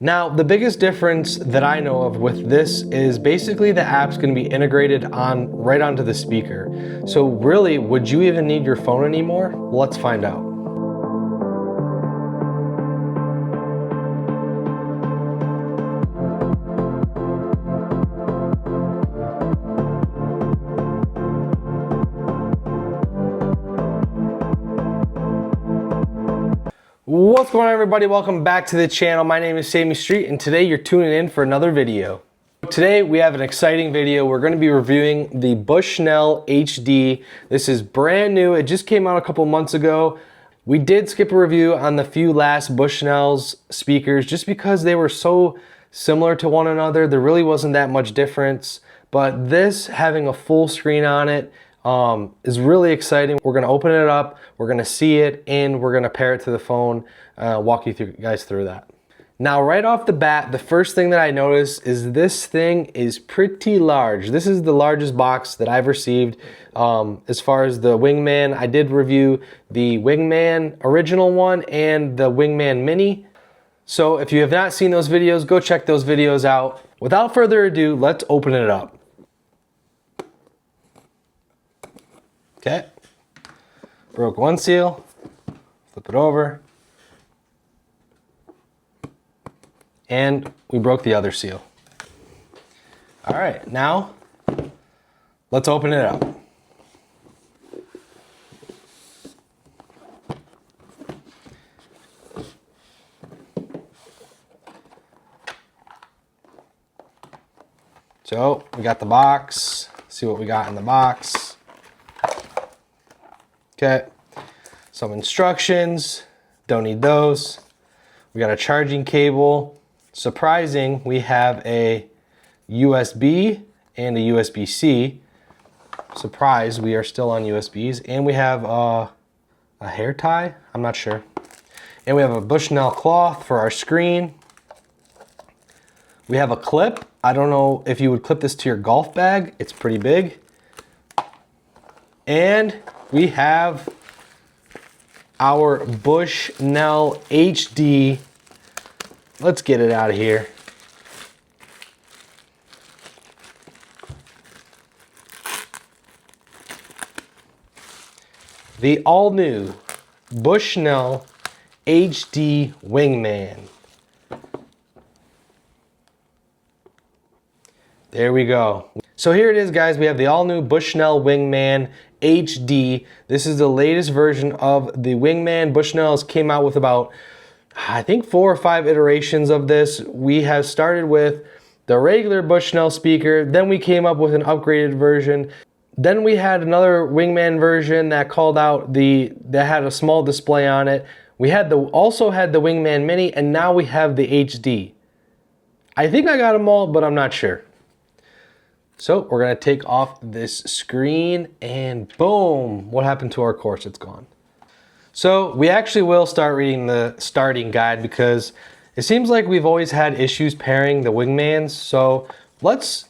Now, the biggest difference that I know of with this is basically the app's going to be integrated right onto the speaker. So really, would you even need your phone anymore? Well, let's find out. What's going on, everybody? Welcome back to the channel. My name is Sammy Street, and today you're tuning in for another video. Today we have an exciting video. We're going to be reviewing the Bushnell HD. This is brand new. It just came out a couple months ago. We did skip a review on the few last Bushnell's speakers just because they were so similar to one another. There really wasn't that much difference, but this having a full screen on it is really exciting. We're going to open it up, we're going to see it, and we're going to pair it to the phone, walk you guys through that. Now, right off the bat, the first thing that I noticed is this thing is pretty large. This is the largest box that I've received as far as the Wingman. I did review the Wingman original one and the Wingman Mini. So if you have not seen those videos, go check those videos out. Without further ado, let's open it up. Okay, broke one seal, flip it over, and we broke the other seal. All right, now let's open it up. So we got the box, see what we got in the box. Okay, some instructions, don't need those. We got a charging cable. Surprising, we have a USB and a USB-C. Surprise, we are still on USBs. And we have a hair tie, I'm not sure. And we have a Bushnell cloth for our screen. We have a clip. I don't know if you would clip this to your golf bag. It's pretty big. And we have our Bushnell HD. Let's get it out of here. The all-new Bushnell HD Wingman. There we go. So here it is, guys. We have the all-new Bushnell Wingman HD. This is the latest version of the Wingman. Bushnell's came out with about, I think, 4 or 5 iterations of this. We have started with the regular Bushnell speaker, then we came up with an upgraded version. Then we had another Wingman version that called out that had a small display on it. We had also had the Wingman Mini, and now we have the HD. I think I got them all, but I'm not sure. So we're gonna take off this screen and boom, what happened to our course? It's gone. So we actually will start reading the starting guide because it seems like we've always had issues pairing the Wingmans. So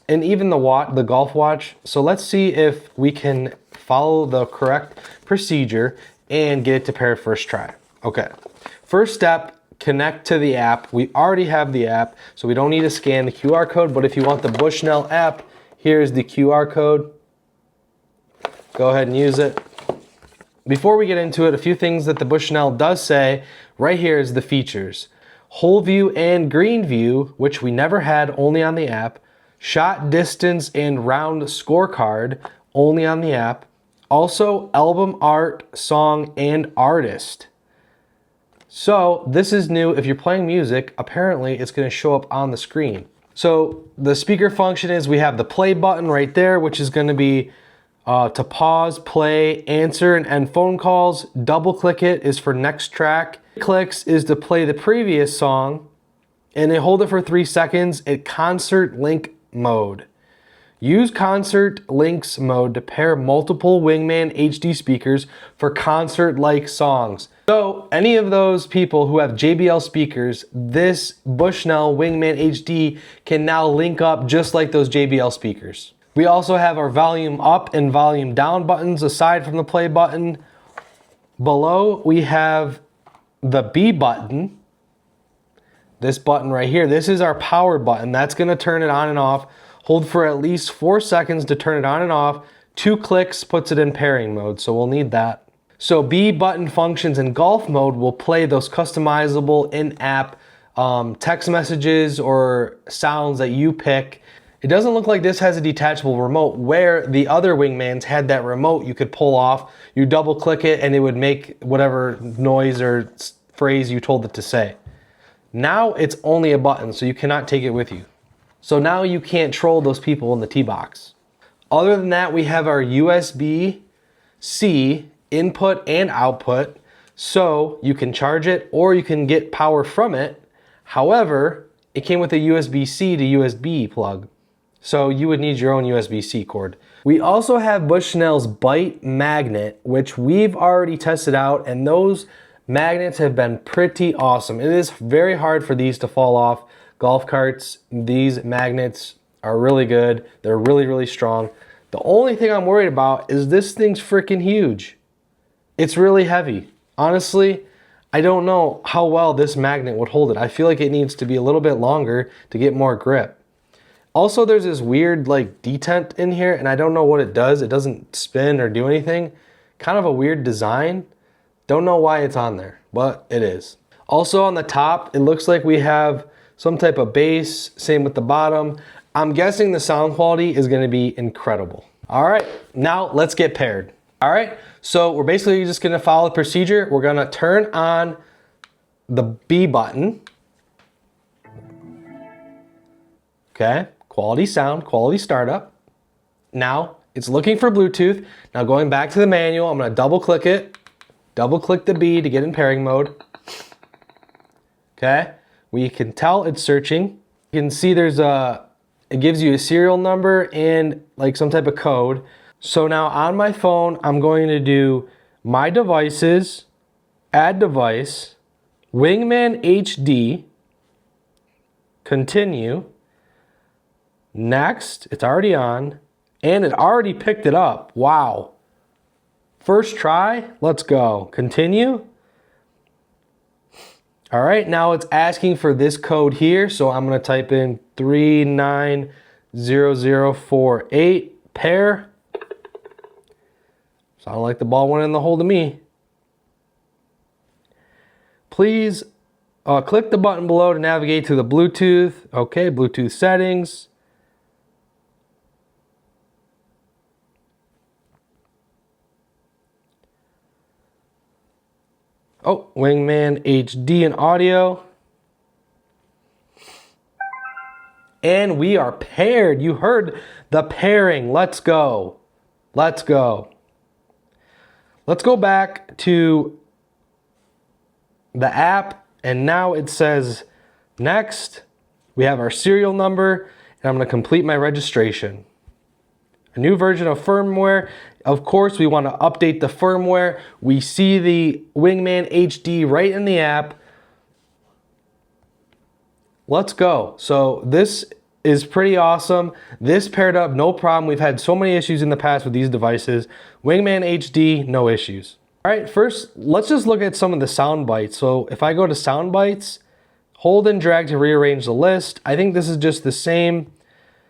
and even the golf watch. So let's see if we can follow the correct procedure and get it to pair first try. Okay, first step, connect to the app. We already have the app, so we don't need to scan the QR code, but if you want the Bushnell app, here's the QR code. Go ahead and use it. Before we get into it, a few things that the Bushnell does say. Right here is the features. Whole view and green view, which we never had, only on the app. Shot distance and round scorecard, only on the app. Also, album art, song, and artist. So this is new. If you're playing music, apparently it's going to show up on the screen. So the speaker function is we have the play button right there, which is going to be to pause, play, answer, and end phone calls. Double click it is for next track. Clicks is to play the previous song, and then hold it for 3 seconds at concert link mode. Use concert links mode to pair multiple Wingman HD speakers for concert-like songs. So any of those people who have JBL speakers, this Bushnell Wingman HD can now link up just like those JBL speakers. We also have our volume up and volume down buttons aside from the play button. Below we have the B button. this button right here, this is our power button. That's gonna turn it on and off. Hold for at least 4 seconds to turn it on and off. 2 clicks puts it in pairing mode, so we'll need that. So B button functions in golf mode will play those customizable in-app text messages or sounds that you pick. It doesn't look like this has a detachable remote, where the other Wingmans had that remote you could pull off. You double click it and it would make whatever noise or phrase you told it to say. Now it's only a button, so you cannot take it with you. So now you can't troll those people in the tee box. Other than that, we have our USB-C input and output, so you can charge it or you can get power from it. However, it came with a USB-C to USB plug, so you would need your own USB-C cord. We also have Bushnell's Bite magnet, which we've already tested out, and those magnets have been pretty awesome. It is very hard for these to fall off golf carts. These magnets are really good. They're really, really strong. The only thing I'm worried about is this thing's freaking huge. It's really heavy. Honestly, I don't know how well this magnet would hold it. I feel like it needs to be a little bit longer to get more grip. Also, there's this weird like detent in here, and I don't know what it does. It doesn't spin or do anything. Kind of a weird design. Don't know why it's on there, but it is. Also on the top, it looks like we have some type of bass. Same with the bottom. I'm guessing the sound quality is going to be incredible. All right, now let's get paired. All right, so we're basically just gonna follow the procedure. We're gonna turn on the B button. Okay, quality sound, quality startup. Now it's looking for Bluetooth. Now going back to the manual, I'm gonna double click it, double click the B to get in pairing mode. Okay, we can tell it's searching. You can see it gives you a serial number and like some type of code. So now on my phone, I'm going to do my devices, add device, Wingman HD, continue, next, it's already on, and it already picked it up. Wow. First try, let's go. Continue. All right, now it's asking for this code here, so I'm gonna type in 390048, pair. Sound like the ball went in the hole to me. Please click the button below to navigate to the Bluetooth. Okay, Bluetooth settings. Oh, Wingman HD and audio. And we are paired. You heard the pairing. Let's go. Let's go. Let's go back to the app, and now it says next. We have our serial number, and I'm going to complete my registration. A new version of firmware. Of course, we want to update the firmware. We see the Wingman HD right in the app. Let's go. So this is pretty awesome. This paired up, no problem. We've had so many issues in the past with these devices. Wingman HD, no issues. All right, first, let's just look at some of the sound bites. So if I go to sound bites, hold and drag to rearrange the list. I think this is just the same.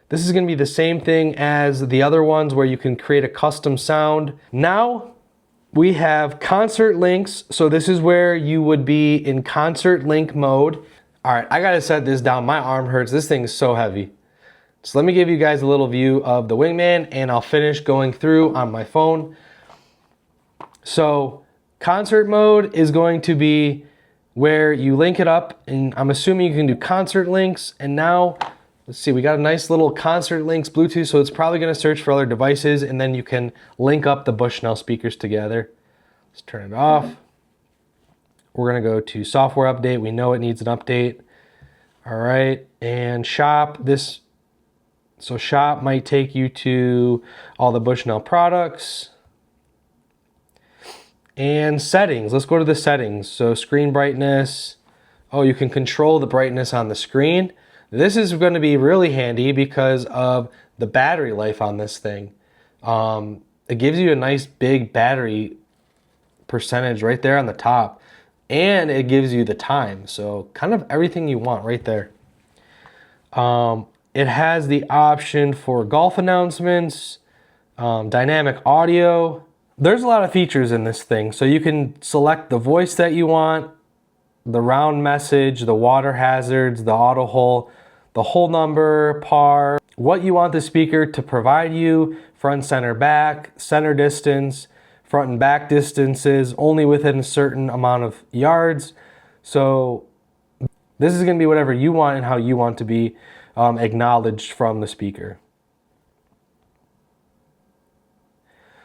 This is gonna be the same thing as the other ones where you can create a custom sound. Now we have concert links. So this is where you would be in concert link mode. All right, I gotta set this down. My arm hurts. This thing is so heavy. So let me give you guys a little view of the Wingman, and I'll finish going through on my phone. So concert mode is going to be where you link it up, and I'm assuming you can do concert links. And now, let's see, we got a nice little concert links Bluetooth, so it's probably gonna search for other devices, and then you can link up the Bushnell speakers together. Let's turn it off. We're gonna go to software update. We know it needs an update. All right, and shop this. So shop might take you to all the Bushnell products. And settings, let's go to the settings. So screen brightness. Oh, you can control the brightness on the screen. This is gonna be really handy because of the battery life on this thing. It gives you a nice big battery percentage right there on the top. and it gives you the time. So kind of everything you want right there. It has the option for golf announcements, dynamic audio. There's a lot of features in this thing. So you can select the voice that you want, the round message, the water hazards, the auto hole, the hole number, par, what you want the speaker to provide you, front, center, back, center distance, front and back distances, only within a certain amount of yards. So this is going to be whatever you want and how you want to be acknowledged from the speaker.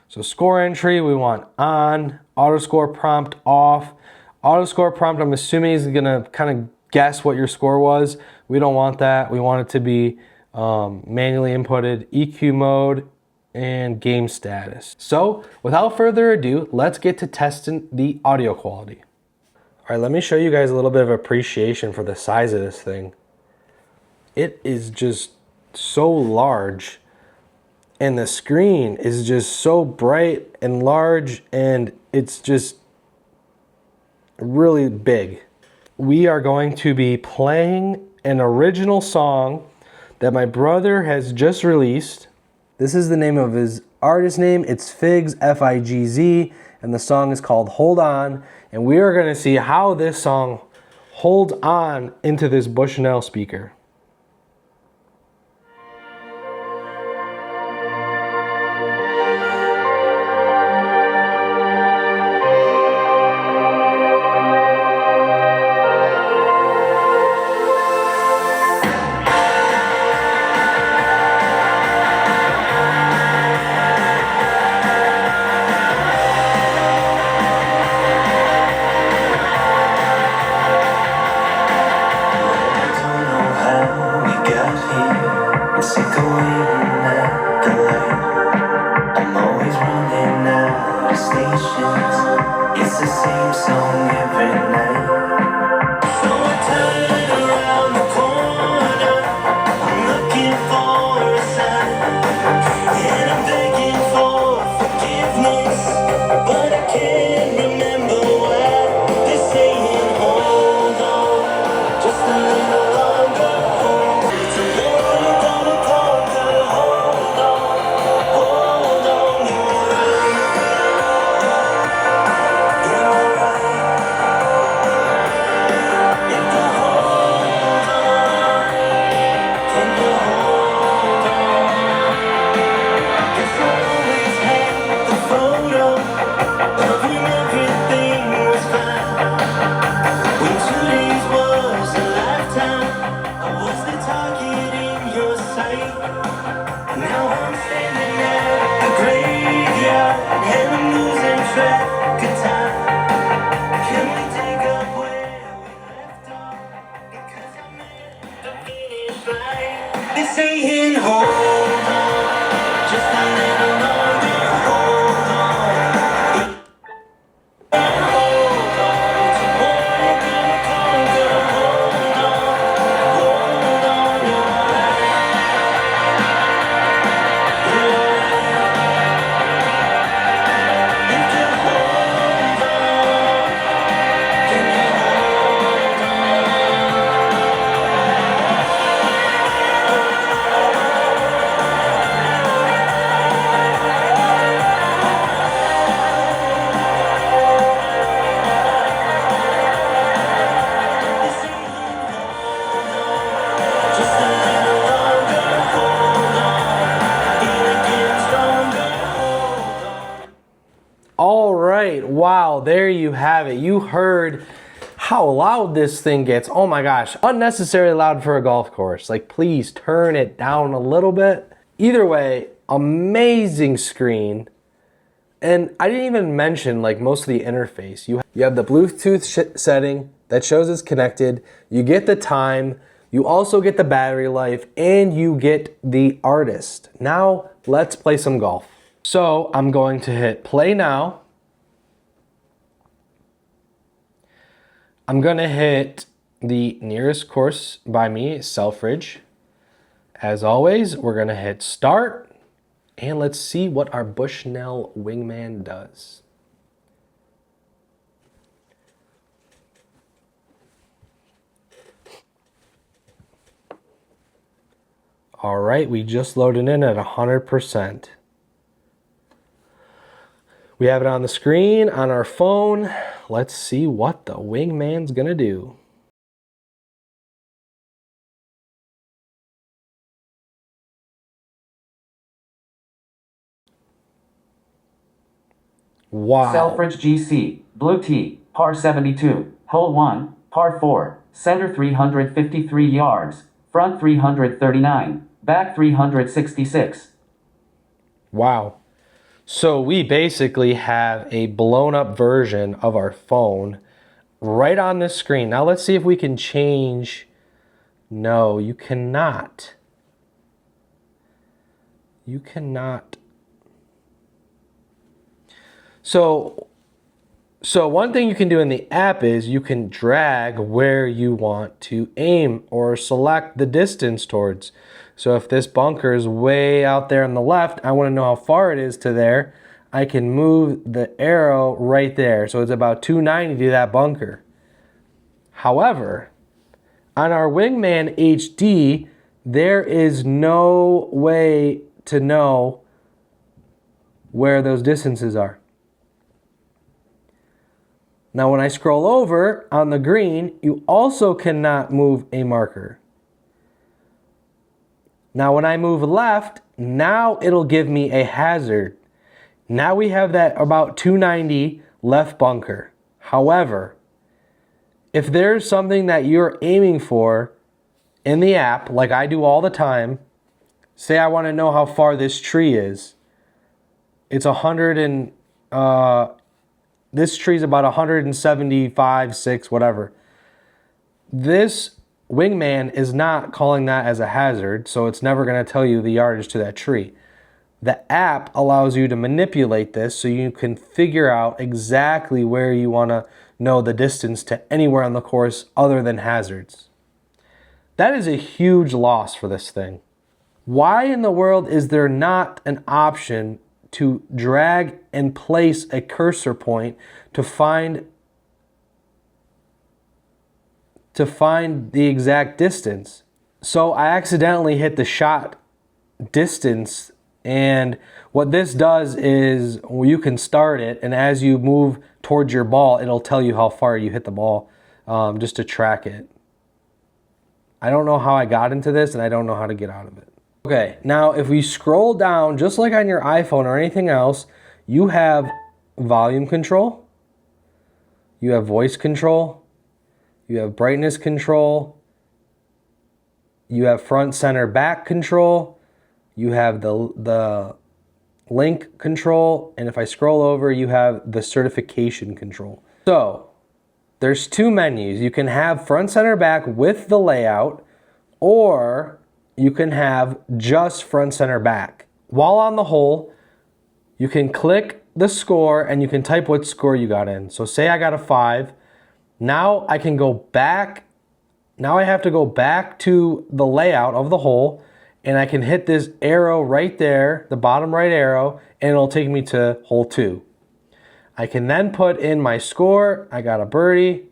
So score entry, we want on, auto score prompt off. Auto score prompt, I'm assuming is gonna kind of guess what your score was. We don't want that. We want it to be manually inputted, EQ mode, and game status. So without further ado, let's get to testing the audio quality. All right, let me show you guys a little bit of appreciation for the size of this thing. It is just so large, and the screen is just so bright and large, and it's just really big. We are going to be playing an original song that my brother has just released. This is the name of his artist name. It's Figz, F-I-G-Z, and the song is called Hold On. And we are going to see how this song holds on into this Bushnell speaker. It's the same song every night. So I turn around the corner, I'm looking for a sign, and I'm begging for forgiveness, but I can't remember why. They're saying hold on, just a little longer. It's a war you gotta conquer. Hold on, you're right. Now I'm standing at the graveyard and I'm losing track of time. Can we take up where we left off? Because I'm at the finish line. They're saying hold on, just a little longer. Hold on, hold on. Tomorrow you're gonna conquer. Hold on, you're right. All right, wow, there you have it. You heard how loud this thing gets. Oh my gosh, unnecessarily loud for a golf course. Like, please turn it down a little bit. Either way, amazing screen. And I didn't even mention like most of the interface. You have the Bluetooth setting that shows it's connected. You get the time. You also get the battery life, and you get the artist. Now, let's play some golf. So I'm going to hit play now. I'm going to hit the nearest course by me, Selfridge. As always, we're going to hit start, and let's see what our Bushnell Wingman does. All right, we just loaded in at 100%. We have it on the screen on our phone. Let's see what the Wingman's gonna do. Wow. Selfridge GC, Blue Tee, par 72, hole 1, par 4, center 353 yards, front 339, back 366. Wow. So we basically have a blown up version of our phone right on this screen. Now let's see if we can change. No, you cannot. You cannot. So one thing you can do in the app is you can drag where you want to aim or select the distance towards. So if this bunker is way out there on the left, I want to know how far it is to there. I can move the arrow right there. So it's about 290 to that bunker. However, on our Wingman HD, there is no way to know where those distances are. Now when I scroll over on the green, you also cannot move a marker. Now when I move left, now it'll give me a hazard. Now we have that about 290 left bunker. However, if there's something that you're aiming for in the app, like I do all the time, say I want to know how far this tree is. It's 100 and, this tree's about 175, 6, whatever. This Wingman is not calling that as a hazard, so it's never going to tell you the yardage to that tree. The app allows you to manipulate this so you can figure out exactly where you want to know the distance to anywhere on the course other than hazards. That is a huge loss for this thing. Why in the world is there not an option to drag and place a cursor point to find the exact distance? So I accidentally hit the shot distance, and what this does is you can start it, and as you move towards your ball, it'll tell you how far you hit the ball, just to track it. I don't know how I got into this, and I don't know how to get out of it. Okay, now if we scroll down, just like on your iPhone or anything else, you have volume control, you have voice control, you have brightness control, you have front, center, back control, you have the link control, and if I scroll over, you have the certification control. So there's two menus. You can have front, center, back with the layout, or you can have just front, center, back. While on the hole, you can click the score and you can type what score you got in. So say I got a 5. Now I can go back. Now I have to go back to the layout of the hole, and I can hit this arrow right there, the bottom right arrow, and it'll take me to hole 2. I can then put in my score. I got a birdie.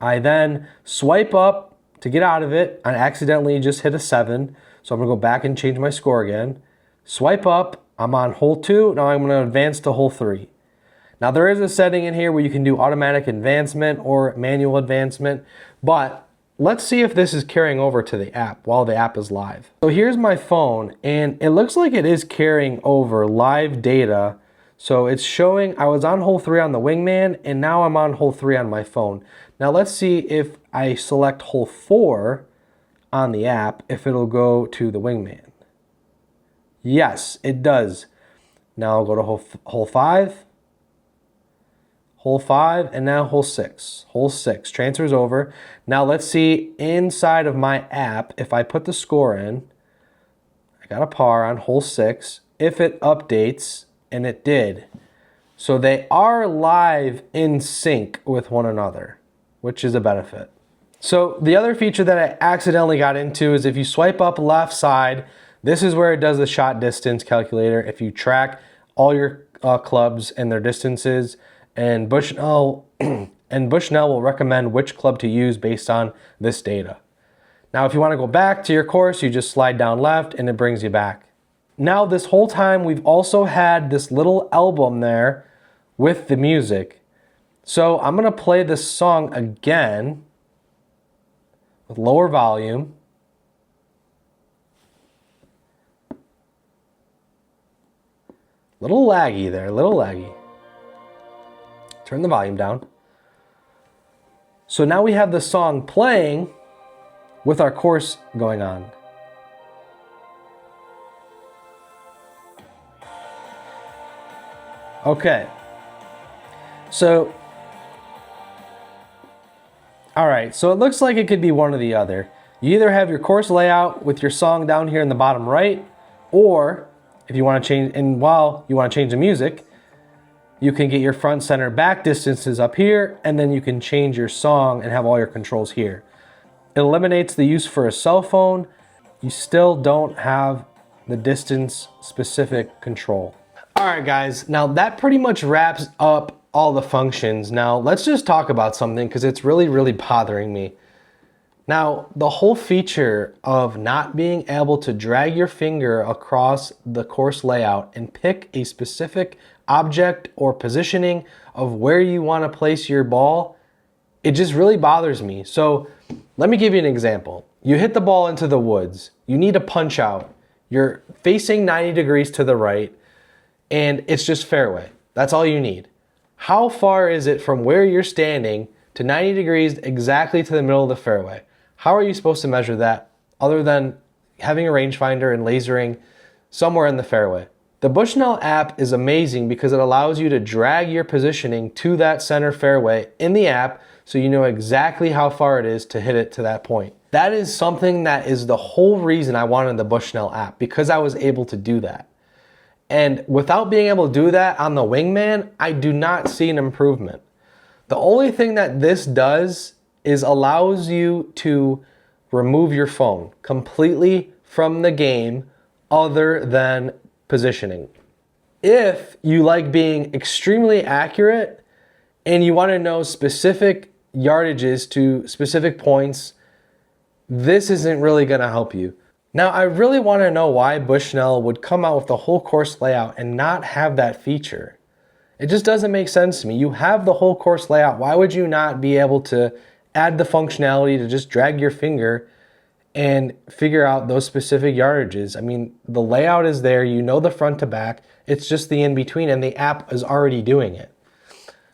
I then swipe up to get out of it. I accidentally just hit a 7, so I'm gonna go back and change my score again. Swipe up, I'm on hole 2, now I'm gonna advance to hole 3. Now there is a setting in here where you can do automatic advancement or manual advancement, but let's see if this is carrying over to the app while the app is live. So here's my phone, and it looks like it is carrying over live data. So it's showing I was on hole 3 on the Wingman, and now I'm on hole 3 on my phone. Now let's see if I select hole 4 on the app, if it'll go to the Wingman. Yes, it does. Now I'll go to hole 5, and now hole 6. Hole 6 transfers over. Now let's see inside of my app, if I put the score in, I got a par on hole 6, if it updates, and it did. So they are live in sync with one another, which is a benefit. So the other feature that I accidentally got into is if you swipe up left side, this is where it does the shot distance calculator. If you track all your clubs and their distances, and Bushnell will recommend which club to use based on this data. Now, if you want to go back to your course, you just slide down left and it brings you back. Now, this whole time, we've also had this little album there with the music. So I'm going to play this song again with lower volume. Little laggy there, little laggy. Turn the volume down. So now we have the song playing with our course going on. Okay. So, all right, so it looks like it could be one or the other. You either have your course layout with your song down here in the bottom right, or if you want to change, and while you want to change the music, you can get your front, center, back distances up here, and then you can change your song and have all your controls here. It eliminates the use for a cell phone. You still don't have the distance specific control. All right, guys, now that pretty much wraps up all the functions. Now let's just talk about something because it's really bothering me. Now, the whole feature of not being able to drag your finger across the course layout and pick a specific object or positioning of where you want to place your ball, it just really bothers me. So let me give you an example. You hit the ball into the woods. You need to punch out. You're facing 90 degrees to the right, and it's just fairway. That's all you need. How far is it from where you're standing to 90 degrees exactly to the middle of the fairway? How are you supposed to measure that other than having a rangefinder and lasering somewhere in the fairway? The Bushnell app is amazing because it allows you to drag your positioning to that center fairway in the app so you know exactly how far it is to hit it to that point. That is something that is the whole reason I wanted the Bushnell app, because I was able to do that. And without being able to do that on the Wingman, I do not see an improvement. The only thing that this does is allows you to remove your phone completely from the game other than positioning. If you like being extremely accurate and you want to know specific yardages to specific points, this isn't really going to help you. Now, I really want to know why Bushnell would come out with the whole course layout and not have that feature. It just doesn't make sense to me. You have the whole course layout. Why would you not be able to add the functionality to just drag your finger and figure out those specific yardages? I mean, the layout is there. You know the front to back. It's just the in-between, and the app is already doing it.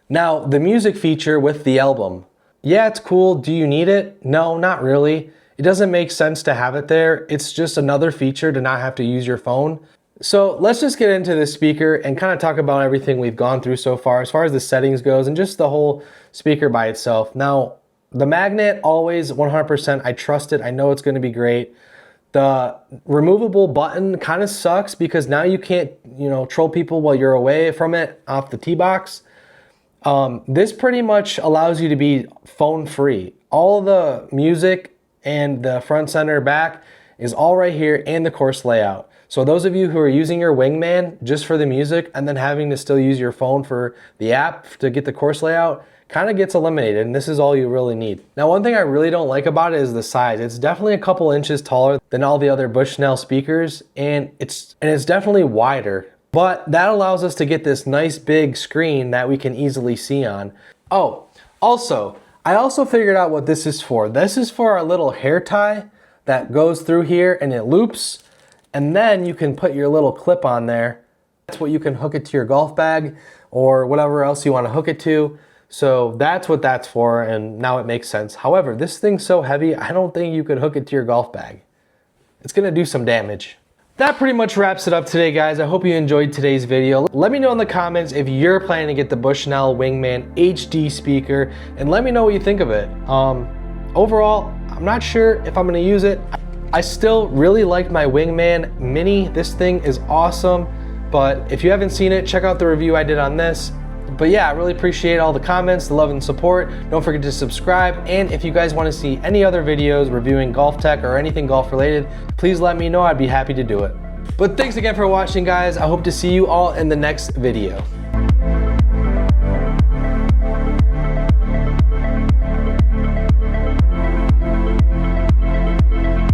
Now, the music feature with the album. Yeah, it's cool. Do you need it? No, not really. It doesn't make sense to have it there. It's just another feature to not have to use your phone. So let's just get into the speaker and kind of talk about everything we've gone through so far as the settings goes and just the whole speaker by itself. Now, the magnet, always 100%, I trust it. I know it's going to be great. The removable button kind of sucks because now you can't, troll people while you're away from it off the tee box. This pretty much allows you to be phone free. All the music and the front, center, back is all right here, and the course layout. So those of you who are using your Wingman just for the music and then having to still use your phone for the app to get the course layout kind of gets eliminated, and this is all you really need. Now, one thing I really don't like about it is the size. It's definitely a couple inches taller than all the other Bushnell speakers, and it's definitely wider. But that allows us to get this nice big screen that we can easily see on. Oh, also, I also figured out what this is for. This is for our little hair tie that goes through here and it loops, and then you can put your little clip on there. That's what you can hook it to your golf bag or whatever else you want to hook it to. So that's what that's for, and now it makes sense. However, this thing's so heavy, I don't think you could hook it to your golf bag. It's gonna do some damage. That pretty much wraps it up today, guys. I hope you enjoyed today's video. Let me know in the comments if you're planning to get the Bushnell Wingman HD speaker, and let me know what you think of it. Overall, I'm not sure if I'm gonna use it. I still really like my Wingman Mini. This thing is awesome, but if you haven't seen it, check out the review I did on this. But yeah, I really appreciate all the comments, the love and support. Don't forget to subscribe, and if you guys want to see any other videos reviewing golf tech or anything golf related, please let me know. I'd be happy to do it. But thanks again for watching, guys. I hope to see you all in the next video.